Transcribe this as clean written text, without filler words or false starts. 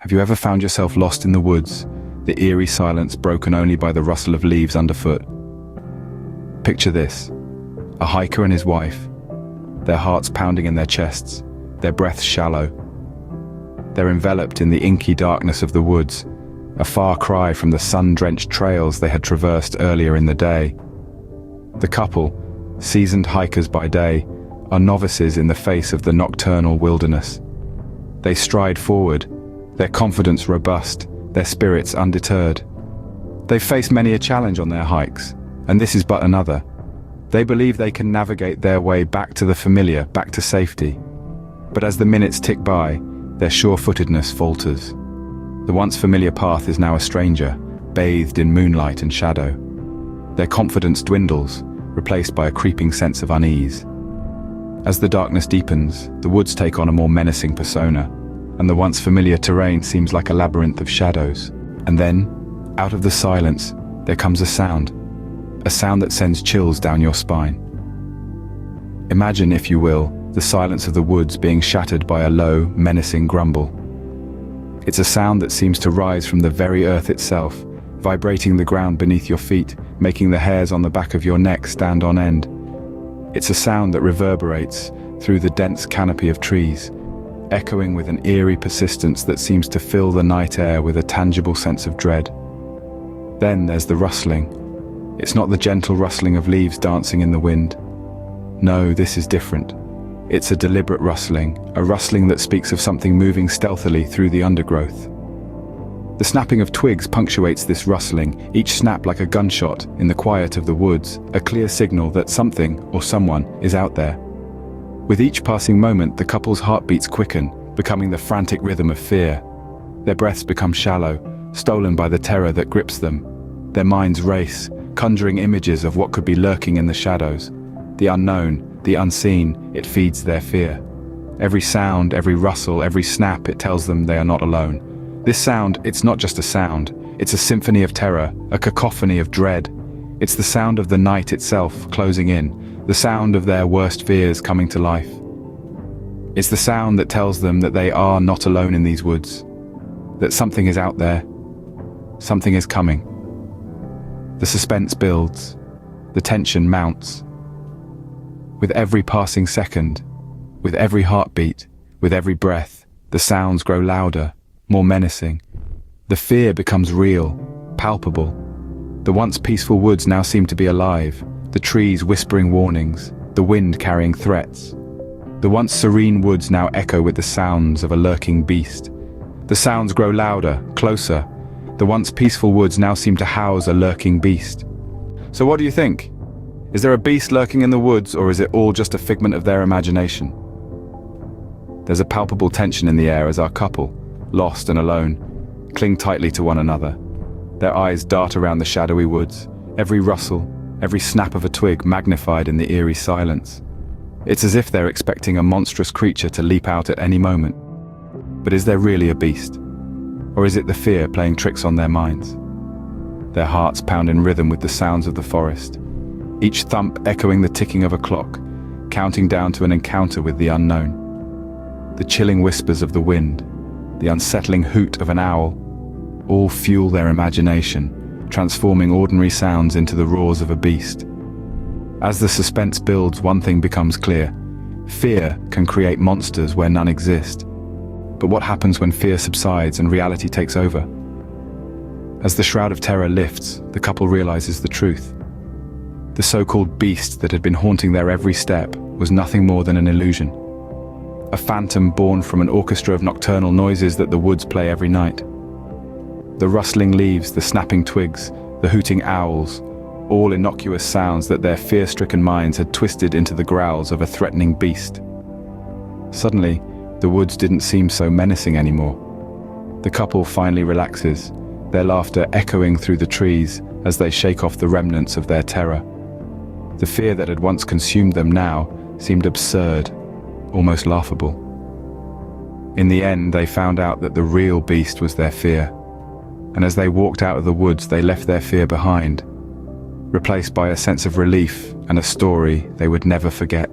Have you ever found yourself lost in the woods, the eerie silence broken only by the rustle of leaves underfoot? Picture this: a hiker and his wife, their hearts pounding in their chests, their breaths shallow. They're enveloped in the inky darkness of the woods, a far cry from the sun-drenched trails they had traversed earlier in the day. The couple, seasoned hikers by day, are novices in the face of the nocturnal wilderness. They stride forward, their confidence robust, their spirits undeterred. They've faced many a challenge on their hikes, and this is but another. They believe they can navigate their way back to the familiar, back to safety. But as the minutes tick by, their sure-footedness falters. The once familiar path is now a stranger, bathed in moonlight and shadow. Their confidence dwindles, replaced by a creeping sense of unease. As the darkness deepens, the woods take on a more menacing persona, and the once familiar terrain seems like a labyrinth of shadows. And then, out of the silence, there comes a sound that sends chills down your spine. Imagine, if you will, the silence of the woods being shattered by a low, menacing grumble. It's a sound that seems to rise from the very earth itself, vibrating the ground beneath your feet, making the hairs on the back of your neck stand on end. It's a sound that reverberates through the dense canopy of trees, echoing with an eerie persistence that seems to fill the night air with a tangible sense of dread. Then there's the rustling. It's not the gentle rustling of leaves dancing in the wind. No, this is different. It's a deliberate rustling, a rustling that speaks of something moving stealthily through the undergrowth. The snapping of twigs punctuates this rustling, each snap like a gunshot in the quiet of the woods, a clear signal that something or someone is out there. With each passing moment, the couple's heartbeats quicken, becoming the frantic rhythm of fear. Their breaths become shallow, stolen by the terror that grips them. Their minds race, conjuring images of what could be lurking in the shadows. The unknown, the unseen, it feeds their fear. Every sound, every rustle, every snap, it tells them they are not alone. This sound, it's not just a sound, it's a symphony of terror, a cacophony of dread. It's the sound of the night itself closing in, the sound of their worst fears coming to life. It's the sound that tells them that they are not alone in these woods, that something is out there, something is coming. The suspense builds, the tension mounts. With every passing second, with every heartbeat, with every breath, the sounds grow louder, more menacing. The fear becomes real, palpable. The once peaceful woods now seem to be alive, the trees whispering warnings, the wind carrying threats. The once serene woods now echo with the sounds of a lurking beast. The sounds grow louder, closer. The once peaceful woods now seem to house a lurking beast. So what do you think? Is there a beast lurking in the woods, or is it all just a figment of their imagination? There's a palpable tension in the air as our couple, lost and alone, cling tightly to one another. Their eyes dart around the shadowy woods, every rustle, every snap of a twig magnified in the eerie silence. It's as if they're expecting a monstrous creature to leap out at any moment. But is there really a beast? Or is it the fear playing tricks on their minds? Their hearts pound in rhythm with the sounds of the forest, each thump echoing the ticking of a clock, counting down to an encounter with the unknown. The chilling whispers of the wind, the unsettling hoot of an owl, all fuel their imagination, transforming ordinary sounds into the roars of a beast. As the suspense builds, one thing becomes clear. Fear can create monsters where none exist. But what happens when fear subsides and reality takes over? As the shroud of terror lifts, the couple realizes the truth. The so-called beast that had been haunting their every step was nothing more than an illusion. A phantom born from an orchestra of nocturnal noises that the woods play every night. The rustling leaves, the snapping twigs, the hooting owls, all innocuous sounds that their fear-stricken minds had twisted into the growls of a threatening beast. Suddenly, the woods didn't seem so menacing anymore. The couple finally relaxes, their laughter echoing through the trees as they shake off the remnants of their terror. The fear that had once consumed them now seemed absurd, almost laughable. In the end, they found out that the real beast was their fear, and as they walked out of the woods, they left their fear behind, replaced by a sense of relief and a story they would never forget.